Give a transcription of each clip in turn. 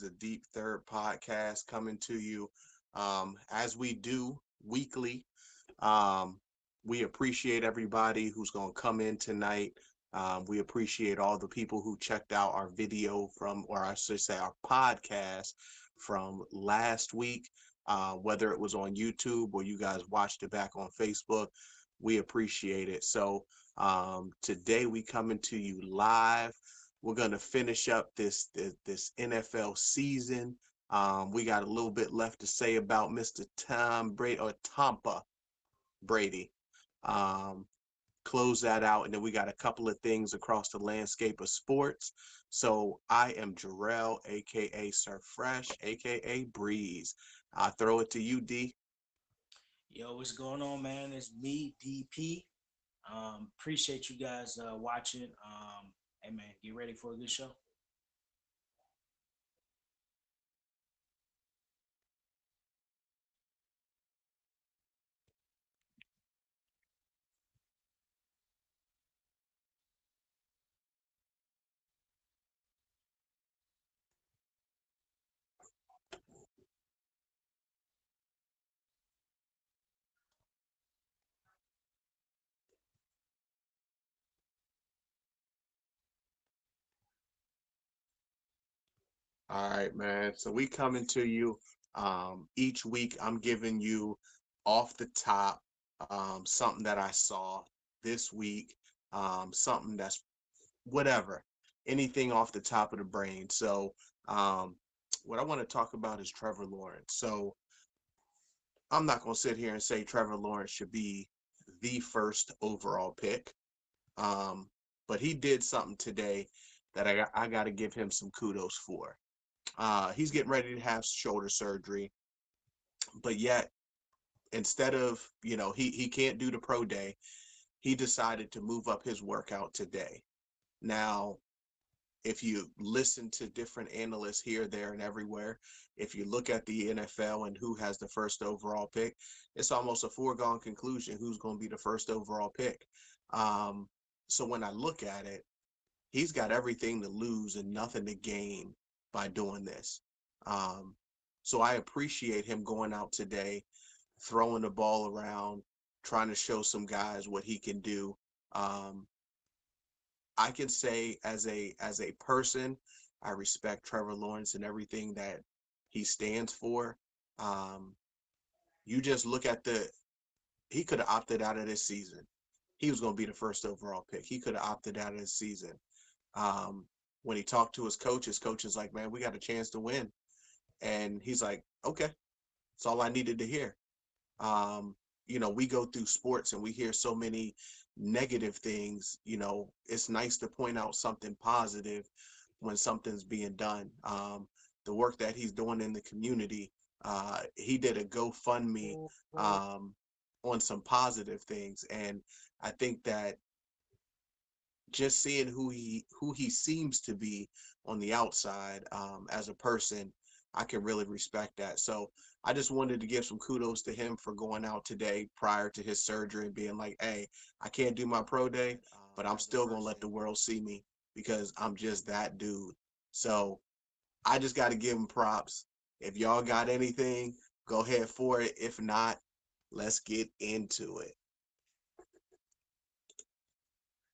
the Deep Third podcast coming to you as we do weekly. Um, we appreciate everybody who's going to come in tonight. We appreciate all the people who checked out our video from, or I should say, our podcast from last week, whether it was on YouTube or you guys watched it back on Facebook. We appreciate it. So today we coming to you live. We're gonna finish up this NFL season. We got a little bit left to say about Mr. Tom Brady or Tampa Brady. Um, close that out, and then we got a couple of things across the landscape of sports. So I am Jarrell, aka Sir Fresh, aka Breeze. I throw it to you, D. Yo, what's going on, man? It's me, DP. Appreciate you guys watching. Hey, man, get ready for a good show. All right, man. So we coming to you each week. I'm giving you off the top something that I saw this week, something that's whatever, anything off the top of the brain. So um, what I want to talk about is Trevor Lawrence. So I'm not going to sit here and say Trevor Lawrence should be the first overall pick, um, but he did something today that I got to give him some kudos for. He's getting ready to have shoulder surgery, but yet instead of he can't do the pro day, he decided to move up his workout today. Now, if you listen to different analysts here, there, and everywhere, if you look at the NFL and who has the first overall pick, it's almost a foregone conclusion who's going to be the first overall pick. Um, so when I look at it, he's got everything to lose and nothing to gain by doing this. Um, so I appreciate him going out today, throwing the ball around, trying to show some guys what he can do. Um, I can say as a person, I respect Trevor Lawrence and everything that he stands for. Um, you just look at he could have opted out of this season. He was going to be the first overall pick. He could have opted out of this season. Um, when he talked to his coach is like, man, we got a chance to win. And he's like, okay, that's all I needed to hear. Um, we go through sports and we hear so many negative things. It's nice to point out something positive when something's being done. The work that he's doing in the community, he did a GoFundMe um, on some positive things, and I think that just seeing who he seems to be on the outside as a person, I can really respect that. So I just wanted to give some kudos to him for going out today prior to his surgery and being like, "Hey, I can't do my pro day, but I'm still gonna let the world see me because I'm just that dude." So I just got to give him props. If y'all got anything, go ahead for it. If not, let's get into it.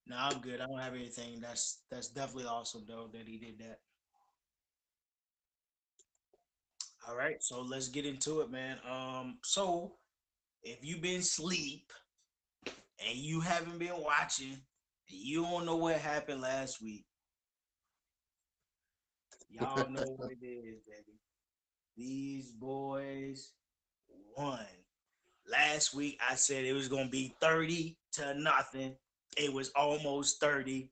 No, I'm good. I don't have anything. That's definitely awesome though that he did that. All right, so let's get into it, man. So if you've been asleep and you haven't been watching, and you don't know what happened last week, y'all know what it is, baby. These boys won. Last week I said it was gonna be 30-0. It was almost 30-0.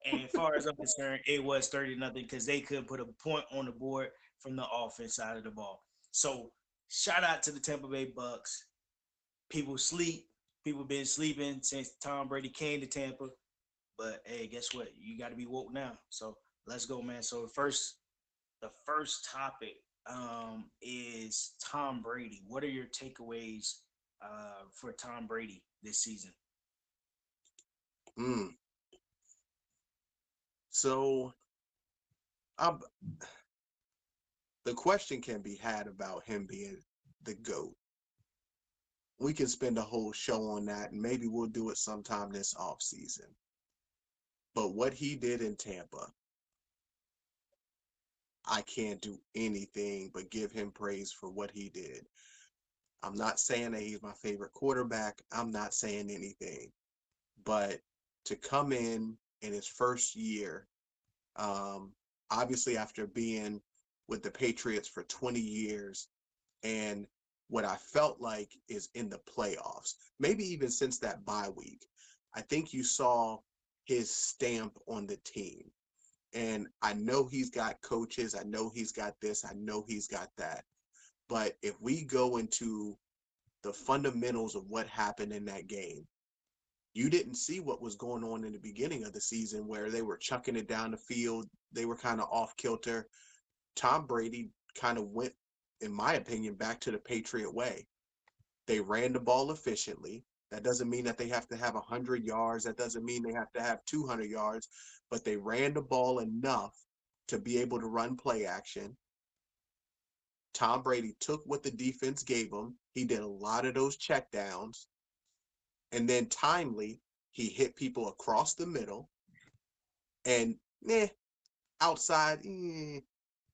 And as far as I'm concerned, it was 30-0 because they couldn't put a point on the board from the offense side of the ball. So shout out to the Tampa Bay Bucks. People sleep. People been sleeping since Tom Brady came to Tampa. But hey, guess what? You got to be woke now. So let's go, man. So the first topic is Tom Brady. What are your takeaways for Tom Brady this season? Mm. So I'm The question can be had about him being the GOAT. We can spend a whole show on that, and maybe we'll do it sometime this off season. But what he did in Tampa, I can't do anything but give him praise for what he did. I'm not saying that he's my favorite quarterback. I'm not saying anything. But to come in his first year, um, obviously after being with the Patriots for 20 years, and what I felt like is in the playoffs, maybe even since that bye week, I think you saw his stamp on the team. And I know he's got coaches. I know he's got this. I know he's got that. But if we go into the fundamentals of what happened in that game, you didn't see what was going on in the beginning of the season where they were chucking it down the field. They were kind of off kilter. Tom Brady kind of went, in my opinion, back to the Patriot way. They ran the ball efficiently. That doesn't mean that they have to have 100 yards. That doesn't mean they have to have 200 yards, but they ran the ball enough to be able to run play action. Tom Brady took what the defense gave him. He did a lot of those checkdowns. And then timely, he hit people across the middle. And outside,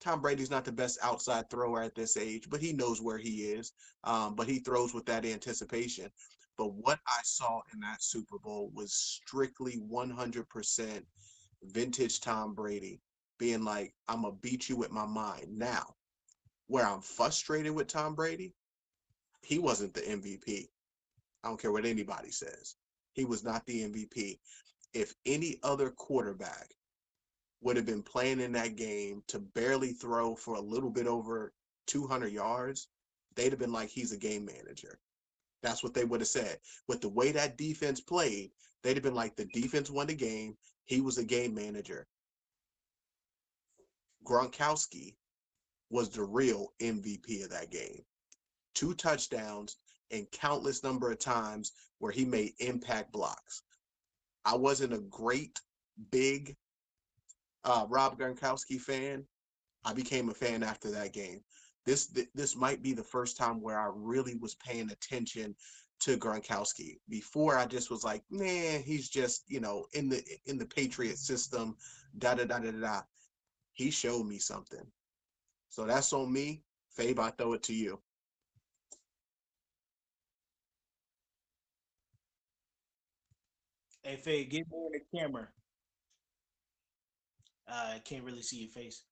Tom Brady's not the best outside thrower at this age, but he knows where he is. But he throws with that anticipation. But what I saw in that Super Bowl was strictly 100% vintage Tom Brady being like, I'm going to beat you with my mind. Now, where I'm frustrated with Tom Brady, he wasn't the MVP. I don't care what anybody says. He was not the MVP. If any other quarterback would have been playing in that game to barely throw for a little bit over 200 yards, they'd have been like, he's a game manager. That's what they would have said. With the way that defense played, they'd have been like, the defense won the game. He was a game manager. Gronkowski was the real MVP of that game. 2 touchdowns and countless number of times where he made impact blocks. I wasn't a great big Rob Gronkowski fan. I became a fan after that game. This might be the first time where I really was paying attention to Gronkowski. Before I just was like, man, he's just in the Patriot system. Da da da da da. He showed me something. So that's on me. Fabe, I throw it to you. Hey, Faye, get more in the camera. I can't really see your face.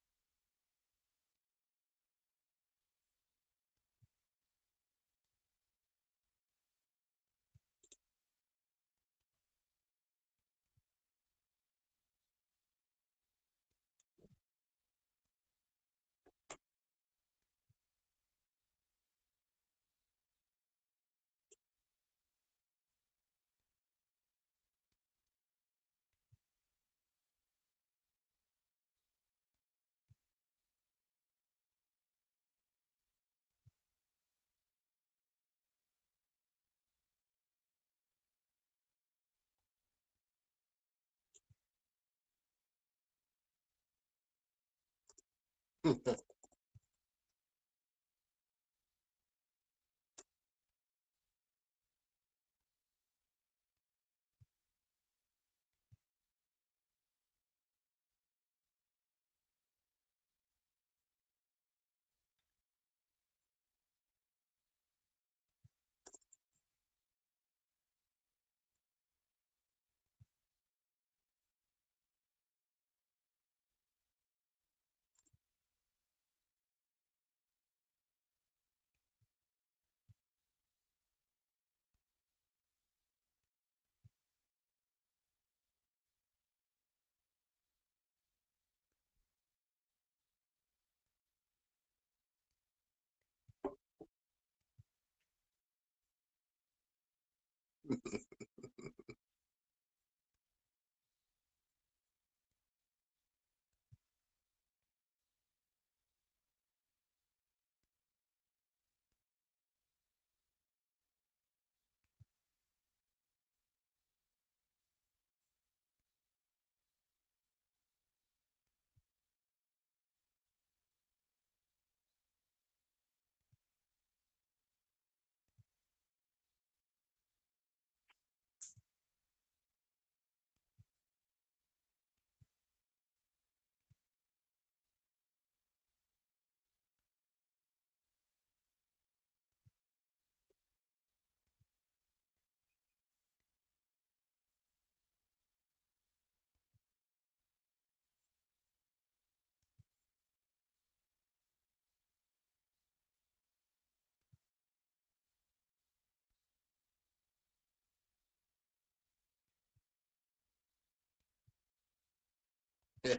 Hey,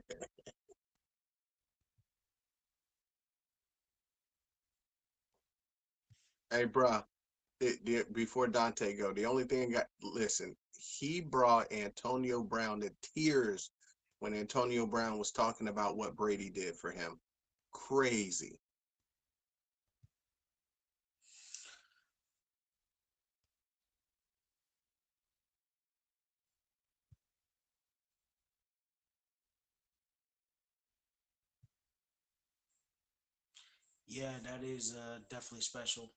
bruh, before Dante go, the only thing I got, listen, he brought Antonio Brown to tears when Antonio Brown was talking about what Brady did for him. Crazy. Yeah, that is definitely special.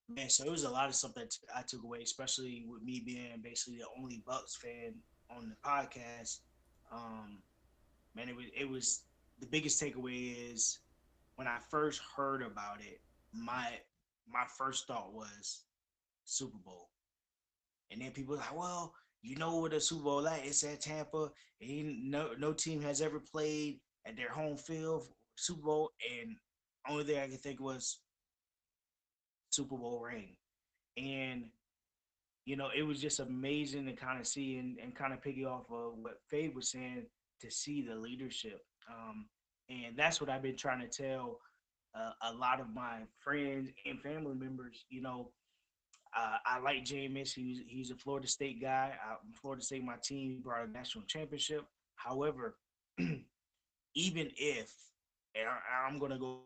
Man, so it was a lot of stuff that I took away, especially with me being basically the only Bucks fan on the podcast. Um, man, it was the biggest takeaway is when I first heard about it, my my first thought was Super Bowl. And then people were like, well, you know what a Super Bowl at? It's at Tampa. And no team has ever played at their home field Super Bowl. And only thing I could think was Super Bowl ring. And it was just amazing to kind of see and kind of piggy off of what Faye was saying to see the leadership. And that's what I've been trying to tell a lot of my friends and family members. I like Jameis. He's a Florida State guy. Florida State, my team brought a national championship. However, even if, and I'm gonna go,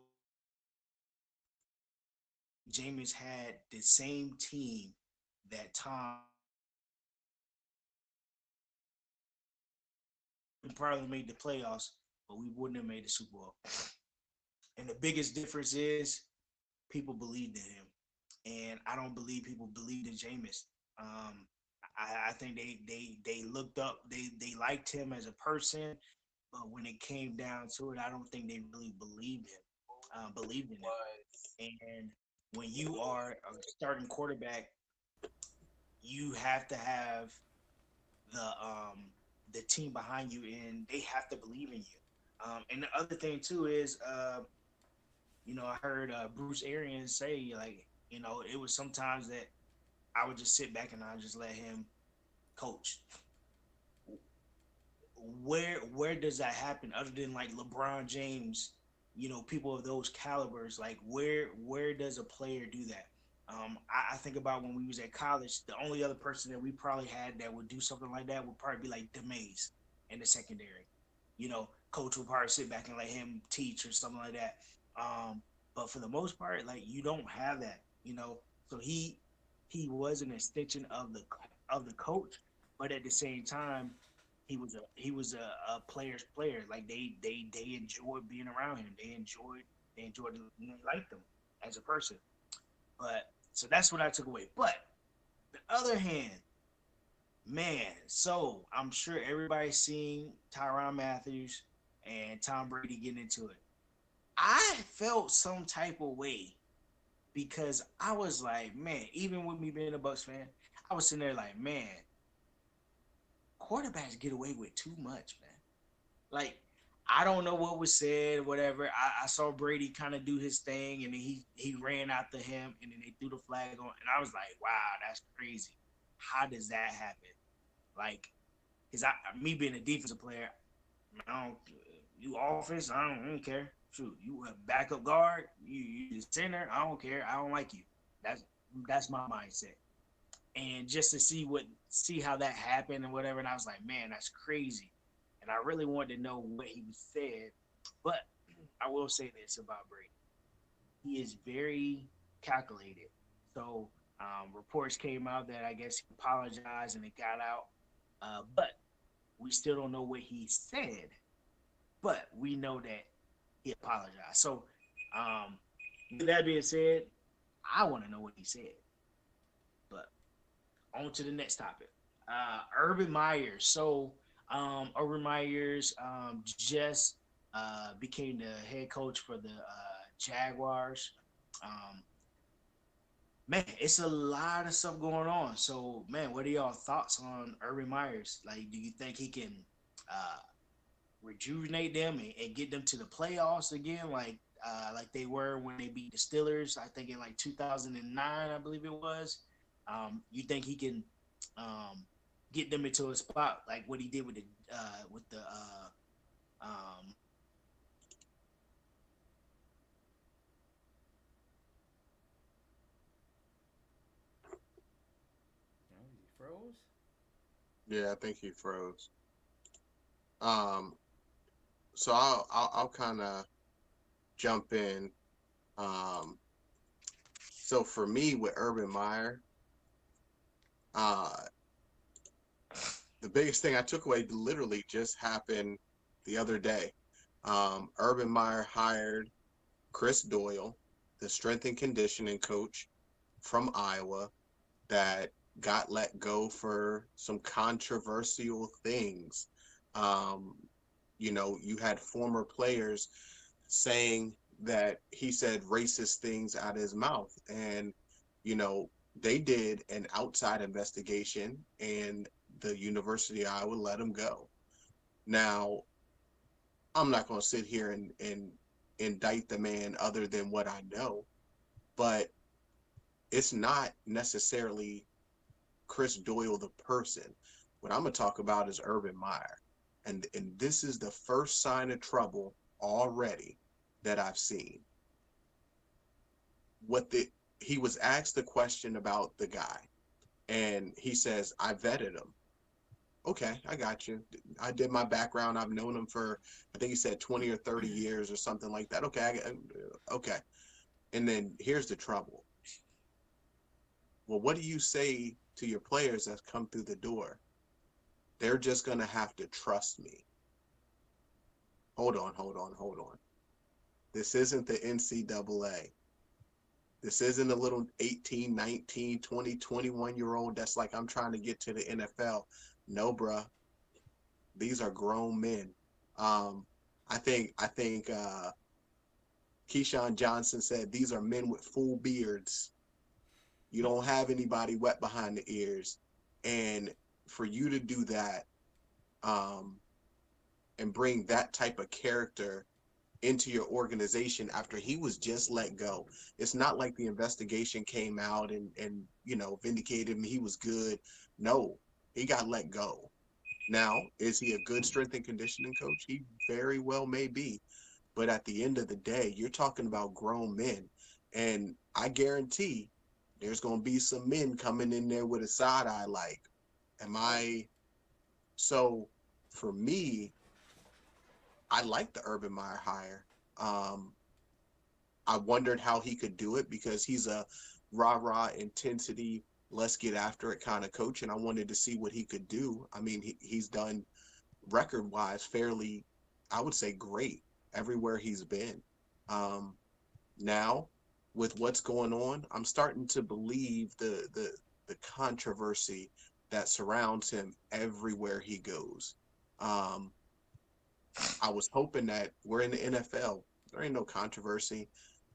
Jameis had the same team that Tom probably made the playoffs, but we wouldn't have made the Super Bowl. And the biggest difference is people believed in him, and I don't believe people believed in Jameis. Um, I think they looked up, they liked him as a person, but when it came down to it, I don't think they really believed in him. And when you are a starting quarterback, you have to have the team behind you, and they have to believe in you. And the other thing too is, I heard Bruce Arians say like, it was sometimes that I would just sit back and I just let him coach. Where does that happen other than like LeBron James, people of those calibers? Like where does a player do that? I think about when we was at college, the only other person that we probably had that would do something like that would probably be like DeMays in the secondary. Coach would probably sit back and let him teach or something like that. Um, but for the most part, like you don't have that. So he was an extension of the coach, but at the same time, he was a player's player. Like they enjoyed being around him. They enjoyed they liked him as a person. But so that's what I took away. But the other hand, man, so I'm sure everybody's seen Tyrann Matthews and Tom Brady getting into it. I felt some type of way because I was like, man, even with me being a Bucks fan, I was sitting there like, man, quarterbacks get away with too much, man. Like, I don't know what was said, whatever. I saw Brady kind of do his thing, and then he ran after him, and then they threw the flag on, and I was like, wow, that's crazy. How does that happen? Like, because me being a defensive player, I don't, you offense, I don't care. Shoot, you a backup guard, you the center, I don't care. I don't like you. That's that's my mindset. And just to see how that happened and whatever, and I was like, man, that's crazy. And I really wanted to know what he said, but I will say this about Brady: he is very calculated. So reports came out that I guess he apologized and it got out, but we still don't know what he said. But we know that he apologized. So with that being said, I want to know what he said. But on to the next topic. Urban Myers. So Urban Myers just became the head coach for the Jaguars. Um, man, it's a lot of stuff going on. So, man, what are y'all thoughts on Urban Myers? Like, do you think he can uh, rejuvenate them and get them to the playoffs again, like they were when they beat the Steelers? I think in like 2009, I believe it was. You think he can? Um, get them into a spot like what he did with the um Oh, he froze. Yeah, I think he froze. Um, so I'll kind of jump in. Um, so for me with Urban Meyer, uh, the biggest thing I took away literally just happened the other day. Urban Meyer hired Chris Doyle, the strength and conditioning coach from Iowa, that got let go for some controversial things. Um, you had former players saying that he said racist things out of his mouth. And, you know, they did an outside investigation and the University of Iowa let him go. Now, I'm not going to sit here and indict the man other than what I know, but it's not necessarily Chris Doyle the person. What I'm gonna talk about is Urban Meyer, and this is the first sign of trouble already that I've seen. What the He was asked the question about the guy, and he says, "I vetted him." Okay, I got you. I did my background. I've known him for, I think he said 20 or 30 years or something like that. Okay, okay. And then here's the trouble. Well, what do you say to your players that come through the door? They're just gonna have to trust me. Hold on, hold on, hold on. This isn't the NCAA. This isn't a little 18, 19, 20, 21 year old that's like, I'm trying to get to the NFL. No, bruh. These are grown men. Um, I think Keyshawn Johnson said these are men with full beards. You don't have anybody wet behind the ears. And for you to do that, um, and bring that type of character into your organization after he was just let go. It's not like the investigation came out and vindicated him. He was good. No, he got let go. Now, is he a good strength and conditioning coach? He very well may be. But at the end of the day, you're talking about grown men. And I guarantee there's going to be some men coming in there with a side eye like, am oh I? So for me, I like the Urban Meyer hire. Um, I wondered how he could do it because he's a rah rah intensity, let's get after it kind of coach, and I wanted to see what he could do. I mean, he's done record wise fairly, I would say, great everywhere he's been. Um, Now, with what's going on, I'm starting to believe the controversy that surrounds him everywhere he goes. Um, I was hoping that we're in the NFL. There ain't no controversy.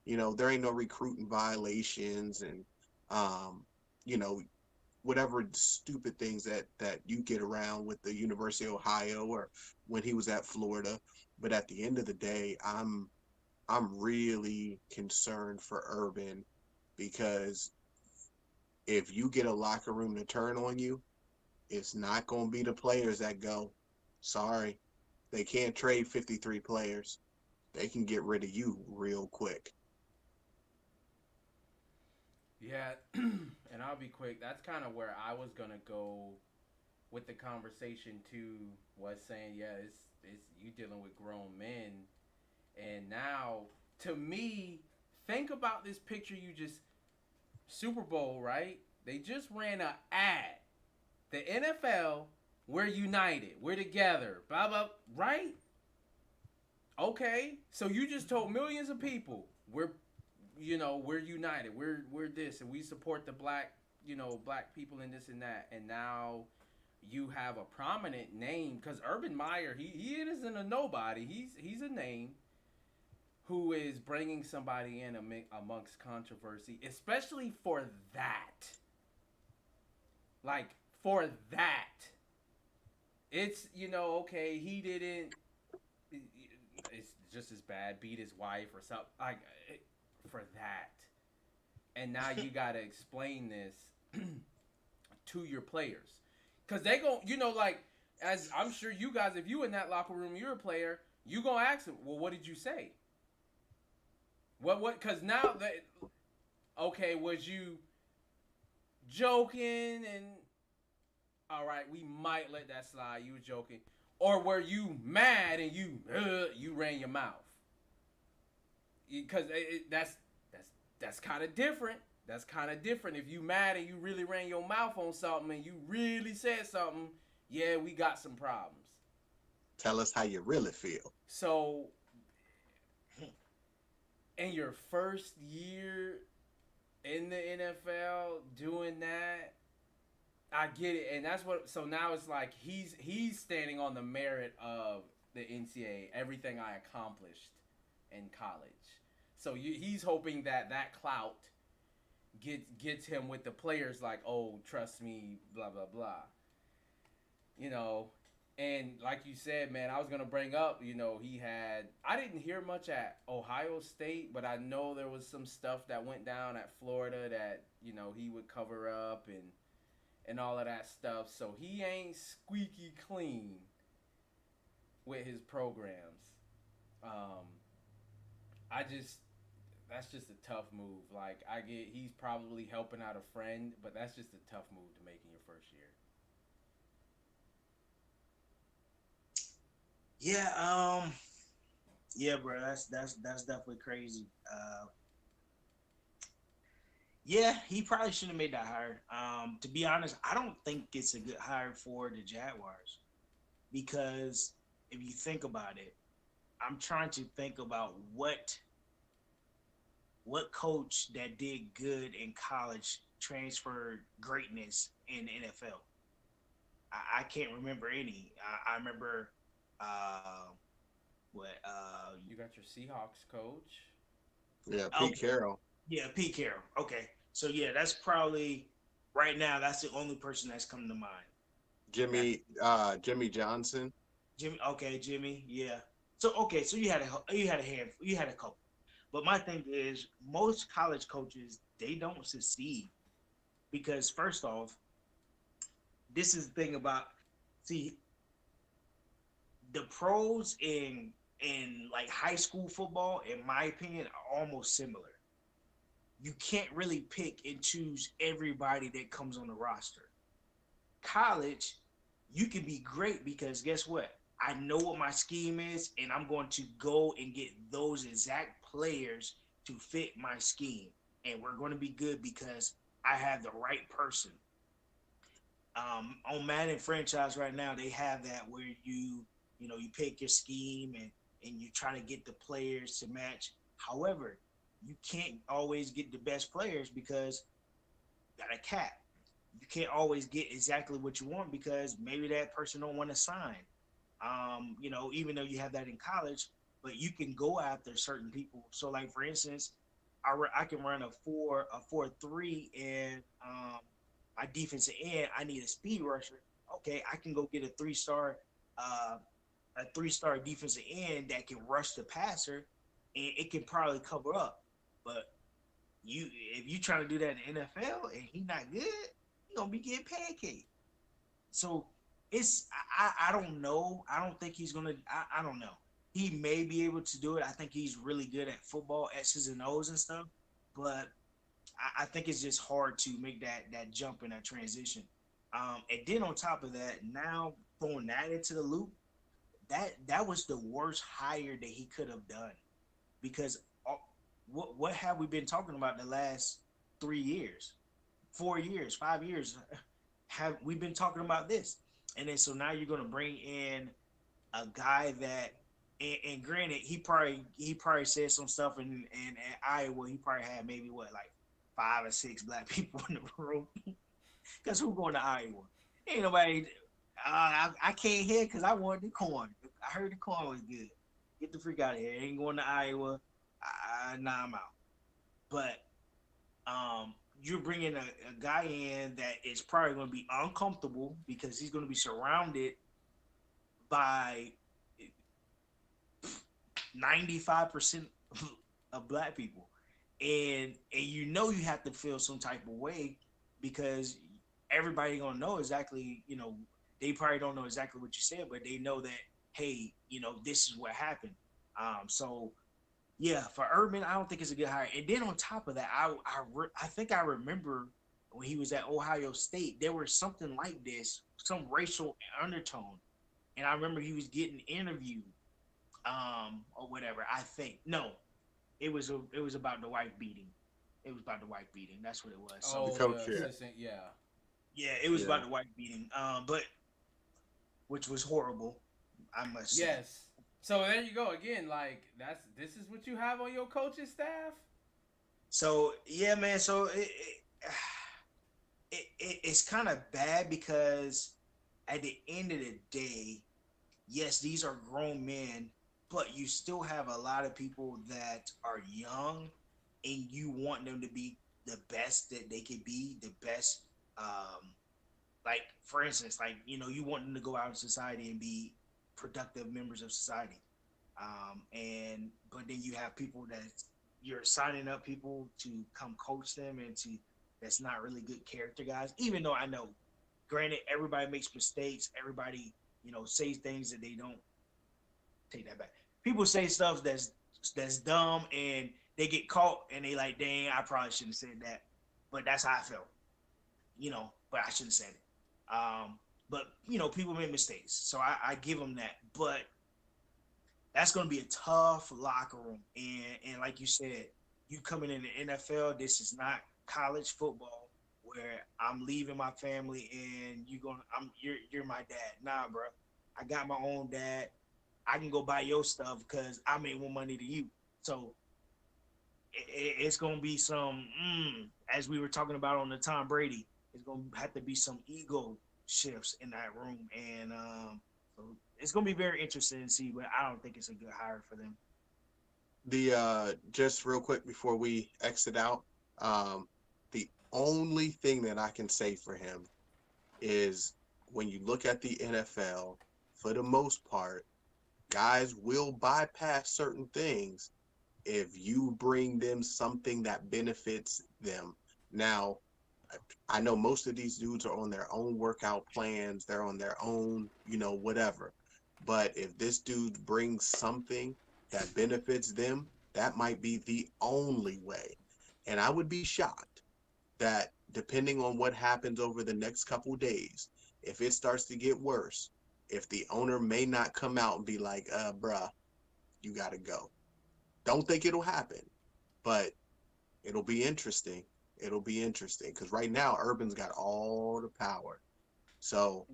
There ain't no recruiting violations and um, you know, whatever stupid things that you get around with the University of Ohio or when he was at Florida. But at the end of the day, I'm really concerned for Urban because if you get a locker room to turn on you, it's not going to be the players that go. Sorry, they can't trade 53 players. They can get rid of you real quick. Yeah, and I'll be quick. That's kind of where I was gonna go with the conversation too. Was saying, yeah, it's you dealing with grown men, and now to me, think about this picture you just Super Bowl, right? They just ran a ad. The NFL, we're united, we're together, blah blah, right? Okay, so you just told millions of people we're united, we're this, and we support the black people and this and that, and now you have a prominent name because Urban Meyer, he isn't a nobody, he's a name who is bringing somebody in amongst controversy, especially for that, like for that. It's okay, he didn't. It's just as bad. Beat his wife or something like for that, and now you got to explain this to your players. Cause they gon' like as I'm sure you guys, if you in that locker room, you're a player, you gonna ask them, well, what did you say? What? Cause now that okay, was you joking and all right, we might let that slide. You were joking, or were you mad and you ran your mouth? Because that's kind of different. That's kind of different. If you mad and you really ran your mouth on something and you really said something, yeah, we got some problems. Tell us how you really feel. So, in your first year in the NFL doing that, I get it, and that's what. So now it's like he's standing on the merit of the NCAA, everything I accomplished in college. So he's hoping that that clout gets him with the players, like, oh, trust me, blah blah blah. You know, and like you said, man, I was gonna bring up, he had. I didn't hear much at Ohio State, but I know there was some stuff that went down at Florida that he would cover up and all of that stuff. So he ain't squeaky clean with his programs. Um, I just that's just a tough move. Like I get he's probably helping out a friend, but that's just a tough move to make in your first year. Yeah, yeah, bro, that's definitely crazy. Yeah, he probably shouldn't have made that hire. To be honest, I don't think it's a good hire for the Jaguars because if you think about it, I'm trying to think about what coach that did good in college transferred greatness in the NFL. I can't remember any. I remember what You got your Seahawks coach. Yeah, Pete okay, Carroll, yeah, Pete Carroll. Okay, so yeah, that's probably right now. That's the only person that's coming to mind. That Jimmy Johnson. Jimmy. Okay, Jimmy. Yeah. So okay, so you had a couple. But my thing is, most college coaches they don't succeed because first off, this is the thing about see the pros in like high school football, in my opinion, are almost similar. You can't really pick and choose everybody that comes on the roster. College, you can be great because guess what? I know what my scheme is, and I'm going to go and get those exact players to fit my scheme. And we're going to be good because I have the right person. On Madden franchise right now, they have that where you pick your scheme and you're trying to get the players to match. However, you can't always get the best players because you got a cap. You can't always get exactly what you want because maybe that person don't want to sign. Even though you have that in college, but you can go after certain people. So, like for instance, I can run a 4-3, and my defensive end, I need a speed rusher. Okay, I can go get uh, a 3-star defensive end that can rush the passer, and it can probably cover up. But if you trying to do that in the NFL and he not good, he gonna be getting pancaked. So I don't know. I don't think he's gonna. I don't know. He may be able to do it. I think he's really good at football, X's and O's and stuff. But I think it's just hard to make that jump in that transition. And then on top of that, now throwing that into the loop, that was the worst hire that he could have done because what have we been talking about the last 3 years, 4 years, 5 years? Have we been talking about this? And then so now you're gonna bring in a guy that, and granted, he probably said some stuff in Iowa. He probably had maybe what like 5 or 6 black people in the room. Because who going to Iowa? Ain't nobody. I can't hear because I wanted the corn. I heard the corn was good. Get the freak out of here. Ain't going to Iowa. Nah, I'm out. But you're bringing a guy in that is probably going to be uncomfortable because he's going to be surrounded by 95% of black people, and you have to feel some type of way because everybody gonna know exactly, they probably don't know exactly what you said, but they know that, hey, this is what happened. So yeah, for Urban, I don't think it's a good hire. And then on top of that, I think I remember when he was at Ohio State, there was something like this, some racial undertone, and I remember he was getting interviewed, or whatever. I think no, it was about the wife beating. It was about the wife beating. That's what it was. The So Oh, coach, the yeah, assistant, yeah. yeah, it was yeah. about the wife beating. But which was horrible, I must say. Yes. So there you go again. Like this is what you have on your coaching staff. So yeah, man. So it's kind of bad because at the end of the day, yes, these are grown men, but you still have a lot of people that are young, and you want them to be the best that they could be, the best. Like for instance, like you want them to go out in society and be productive members of society. And but then you have people that you're signing up people to come coach them and to that's not really good character guys. Even though I know, granted, everybody makes mistakes. Everybody says things that they don't take that back. People say stuff that's dumb and they get caught and they like, dang, I probably shouldn't have said that. But that's how I felt, but I shouldn't have said it. But people make mistakes, so I give them that. But that's going to be a tough locker room. And like you said, you coming in the NFL, this is not college football where I'm leaving my family and you're my dad. Nah, bro. I got my own dad. I can go buy your stuff because I made more money than you. So it's going to be some, as we were talking about on the Tom Brady, it's going to have to be some ego shifts in that room. And so it's going to be very interesting to see, but I don't think it's a good hire for them. The just real quick before we exit out, um, the only thing that I can say for him is when you look at the NFL, for the most part, guys will bypass certain things if you bring them something that benefits them. Now, I know most of these dudes are on their own workout plans, they're on their own, whatever. But if this dude brings something that benefits them, that might be the only way. And I would be shocked that depending on what happens over the next couple days, if it starts to get worse, if the owner may not come out and be like, bruh, you gotta go. Don't think it'll happen, but it'll be interesting. It'll be interesting because right now Urban's got all the power. So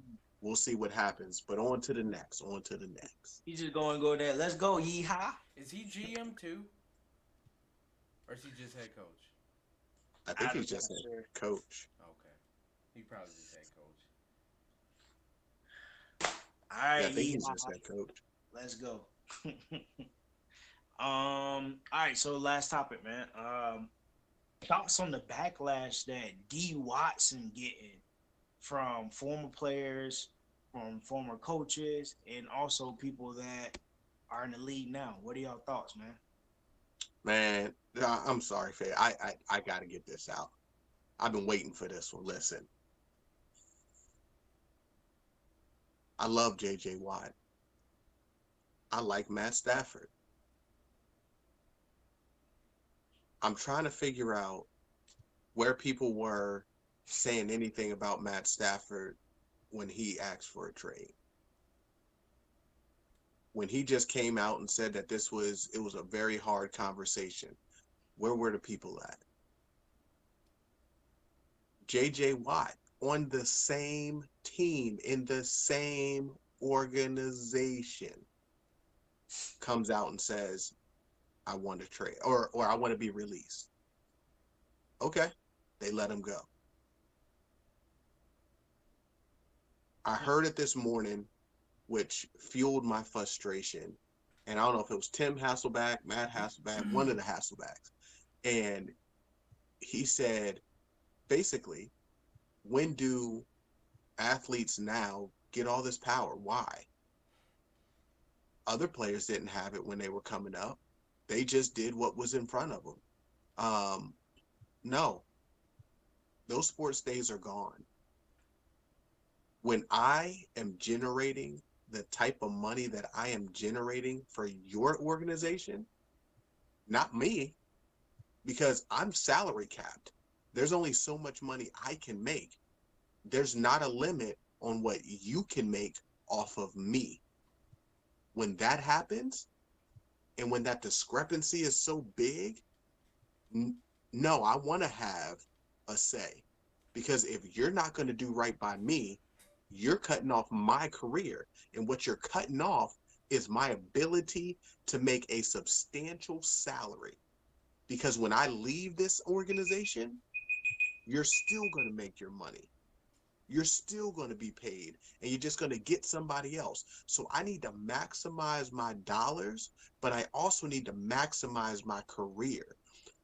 we'll see what happens. But on to the next. On to the next. He's just going to go there. Let's go, yeehaw. Is he GM too, or is he just head coach? I think I'm he's just not a sure. coach. Okay, he probably just head coach. All Yeah, I right, think he's yeehaw. just head coach. Let's go. All right, so last topic, man. Thoughts on the backlash that D Watson getting from former players, from former coaches, and also people that are in the league now. What are y'all thoughts, man? Man, I'm sorry, Faye. I gotta get this out. I've been waiting for this one. Listen, I love JJ Watt. I like Matt Stafford. I'm trying to figure out where people were saying anything about Matt Stafford when he asked for a trade. When he just came out and said that it was a very hard conversation. Where were the people at? JJ Watt on the same team in the same organization comes out and says, I want to trade or I want to be released. Okay. They let him go. I heard it this morning, which fueled my frustration. And I don't know if it was Tim Hasselback, Matt Hasselback, one of the Hasselbacks. And he said, basically, when do athletes now get all this power? Why? Other players didn't have it when they were coming up. They just did what was in front of them. No, those sports days are gone. When I am generating the type of money that I am generating for your organization, not me, because I'm salary capped. There's only so much money I can make. There's not a limit on what you can make off of me. When that happens, and when that discrepancy is so big, no, I want to have a say. Because if you're not going to do right by me, you're cutting off my career. And what you're cutting off is my ability to make a substantial salary. Because when I leave this organization, you're still going to make your money. You're still going to be paid, and you're just going to get somebody else. So I need to maximize my dollars, but I also need to maximize my career.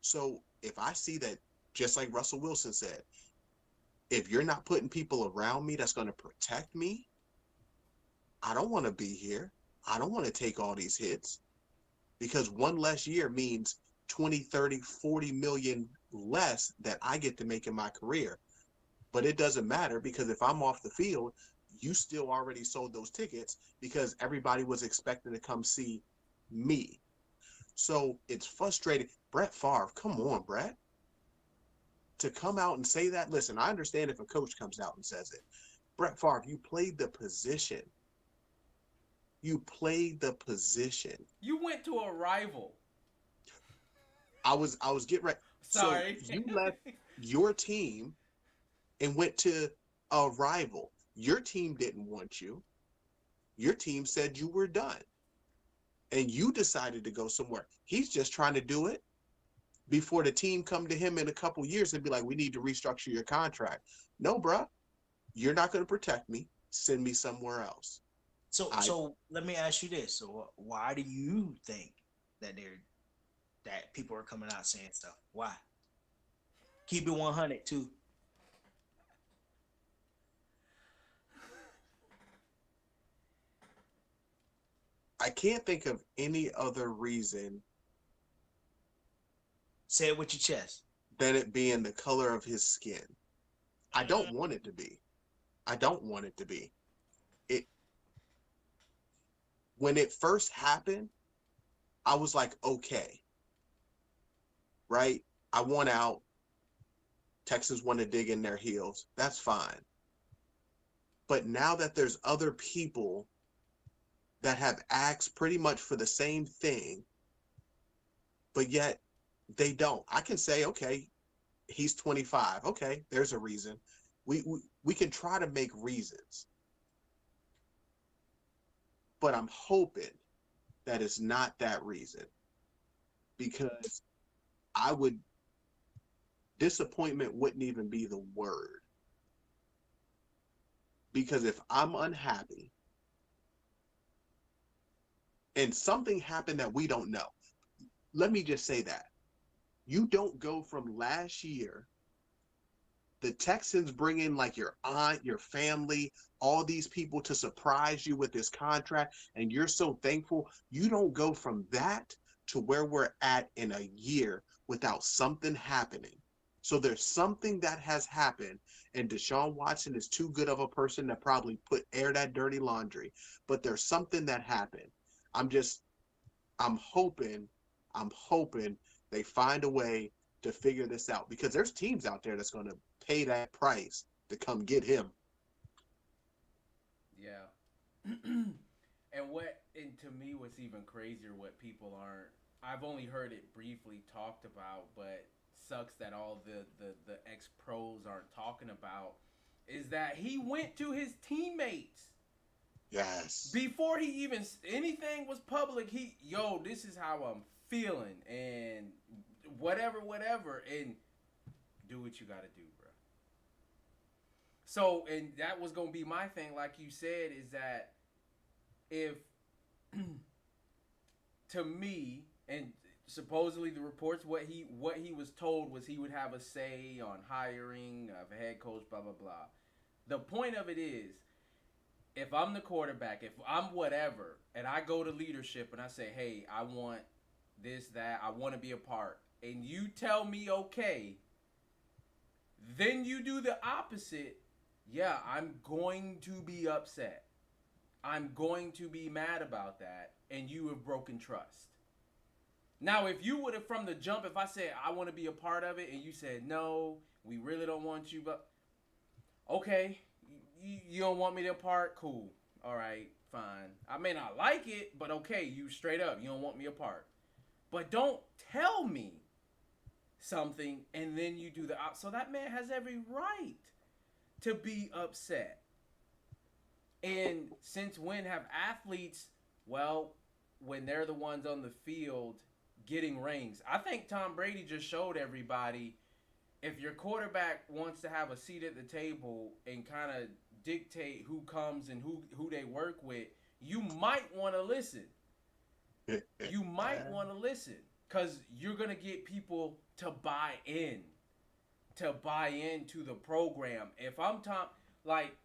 So if I see that, just like Russell Wilson said, if you're not putting people around me that's going to protect me, I don't want to be here. I don't want to take all these hits, because one less year means 20, 30, 40 million less that I get to make in my career. But it doesn't matter, because if I'm off the field, you still already sold those tickets because everybody was expecting to come see me. So it's frustrating. Brett Favre, come on, Brett. To come out and say that, listen, I understand if a coach comes out and says it. Brett Favre, you played the position. You played the position. You went to a rival. I was getting ready. So Sorry. you left your team and went to a rival. Your team didn't want you. Your team said you were done. And you decided to go somewhere. He's just trying to do it before the team come to him in a couple years and be like, we need to restructure your contract. No, bruh, you're not going to protect me. Send me somewhere else. I So let me ask you this: so why do you think that people are coming out saying stuff? Why? Keep it 100 too. I can't think of any other reason Say it with your chest. than it being the color of his skin. I don't Mm. want it to be. I don't want it to be. It When it first happened, I was like, okay, right? I want out. Texans want to dig in their heels. That's fine. But now that there's other people that have asked pretty much for the same thing, but yet they don't. I can say, okay, he's 25. Okay, there's a reason. We can try to make reasons, but I'm hoping that it's not that reason, because I would disappointment wouldn't even be the word. Because if I'm unhappy and something happened that we don't know, let me just say that you don't go from last year, the Texans bring in like your aunt, your family, all these people to surprise you with this contract, and you're so thankful. You don't go from that to where we're at in a year without something happening. So there's something that has happened, and Deshaun Watson is too good of a person to probably air that dirty laundry. But there's something that happened. I'm just I'm hoping, I'm hoping they find a way to figure this out, because there's teams out there that's going to pay that price to come get him. Yeah. And to me, what's even crazier, what people aren't, I've only heard it briefly talked about, but sucks that all the ex pros aren't talking about, is that he went to his teammates Yes. before he even anything was public. Yo, this is how I'm feeling, and whatever, and do what you got to do, bro. So, and that was gonna be my thing, like you said, is that if to me, and supposedly the reports, what he was told was he would have a say on hiring of a head coach, blah blah blah. The point of it is, if I'm the quarterback, if I'm whatever, and I go to leadership and I say, hey, I want this, that, I want to be a part, and you tell me okay, then you do the opposite, yeah, I'm going to be upset. I'm going to be mad about that, and you have broken trust. Now, if you would have from the jump, if I said I want to be a part of it, and you said no, we really don't want you, but okay, you don't want me to part, cool, all right, fine. I may not like it, but okay, you straight up, you don't want me a part. But don't tell me something and then you do the so that man has every right to be upset. And since when have athletes, well, when they're the ones on the field getting rings? I think Tom Brady just showed everybody if your quarterback wants to have a seat at the table and kind of dictate who comes and who they work with, you might want to listen. You might want to listen because you're gonna get people to buy into the program. If I'm Tom, like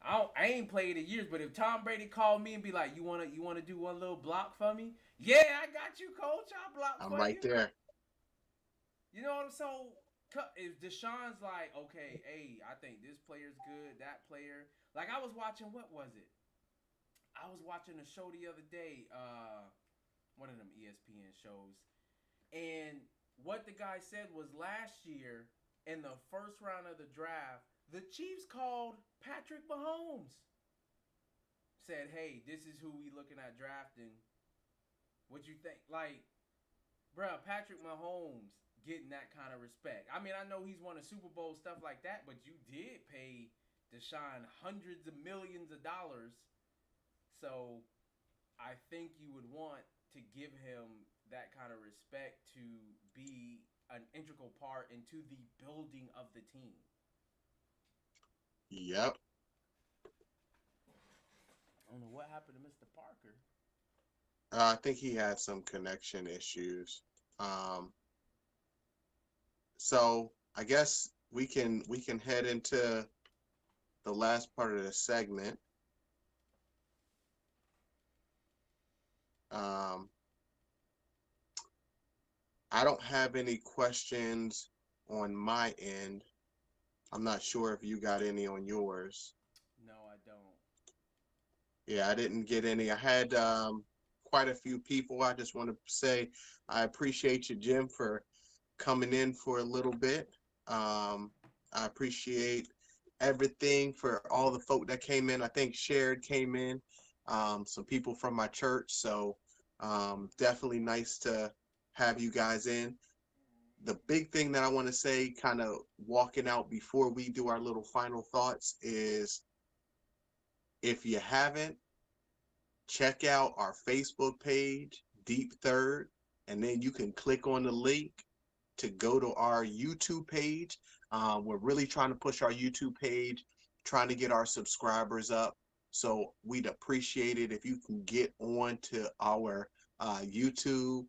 I ain't played in years, but if Tom Brady called me and be like, you wanna do one little block for me? Yeah, I got you, coach. I'll block I'm for right you. there. You know what I'm saying? So if Deshaun's like, okay, hey, I think this player's good, that player. Like I was watching, what was it? I was watching a show the other day, one of them ESPN shows, and what the guy said was last year in the first round of the draft, the Chiefs called Patrick Mahomes. Said, hey, this is who we looking at drafting. What you think? Like, bruh, Patrick Mahomes getting that kind of respect. I mean, I know he's won a Super Bowl, stuff like that, but you did pay Deshaun hundreds of millions of dollars. So I think you would want to give him that kind of respect to be an integral part into the building of the team. Yep. I don't know what happened to Mr. Parker. I think he had some connection issues. Um, so I guess we can head into the last part of the segment. Um, I don't have any questions on my end. I'm not sure if you got any on yours. No, I don't. Yeah, I didn't get any. I had quite a few people. I just want to say I appreciate you, Jim, for coming in for a little bit. I appreciate everything for all the folk that came in. I think Shared came in, some people from my church. So definitely nice to have you guys in. The big thing that I want to say, kind of walking out before we do our little final thoughts, is if you haven't, check out our Facebook page, Deep Third, and then you can click on the link to go to our YouTube page. We're really trying to push our YouTube page, trying to get our subscribers up. So we'd appreciate it if you can get on to our YouTube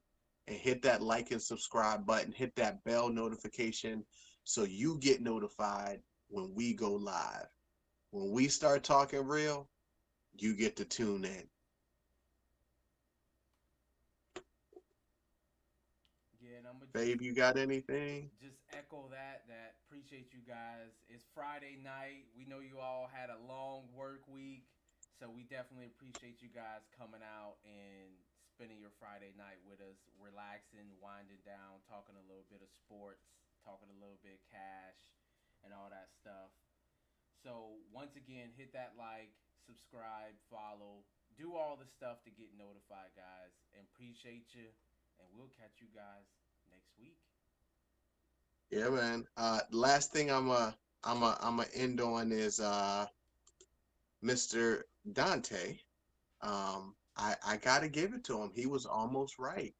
and hit that like and subscribe button, hit that bell notification so you get notified when we go live. When we start talking real, you get to tune in. Yeah, and I'm gonna Babe, you got anything? just echo that appreciate you guys. It's Friday night. We know you all had a long work week, so we definitely appreciate you guys coming out and spending your Friday night with us, relaxing, winding down, talking a little bit of sports, talking a little bit cash, and all that stuff. So once again, hit that like, subscribe, follow, do all the stuff to get notified, guys. And appreciate you, and we'll catch you guys next week. Yeah, man. Last thing I'm a end on is Mr. Dante. I gotta give it to him. He was almost right.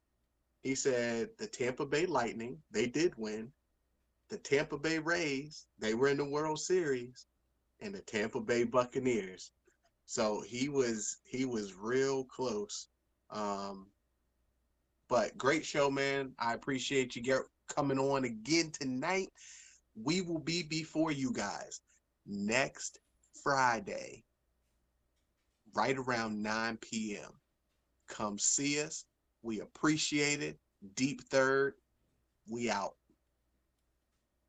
He said the Tampa Bay Lightning, they did win. The Tampa Bay Rays, they were in the World Series, and the Tampa Bay Buccaneers. So he was real close. Um, but great show, man. I appreciate you coming on again tonight. We will be before you guys next Friday, right around 9 p.m. Come see us. We appreciate it. Deep Third, we out.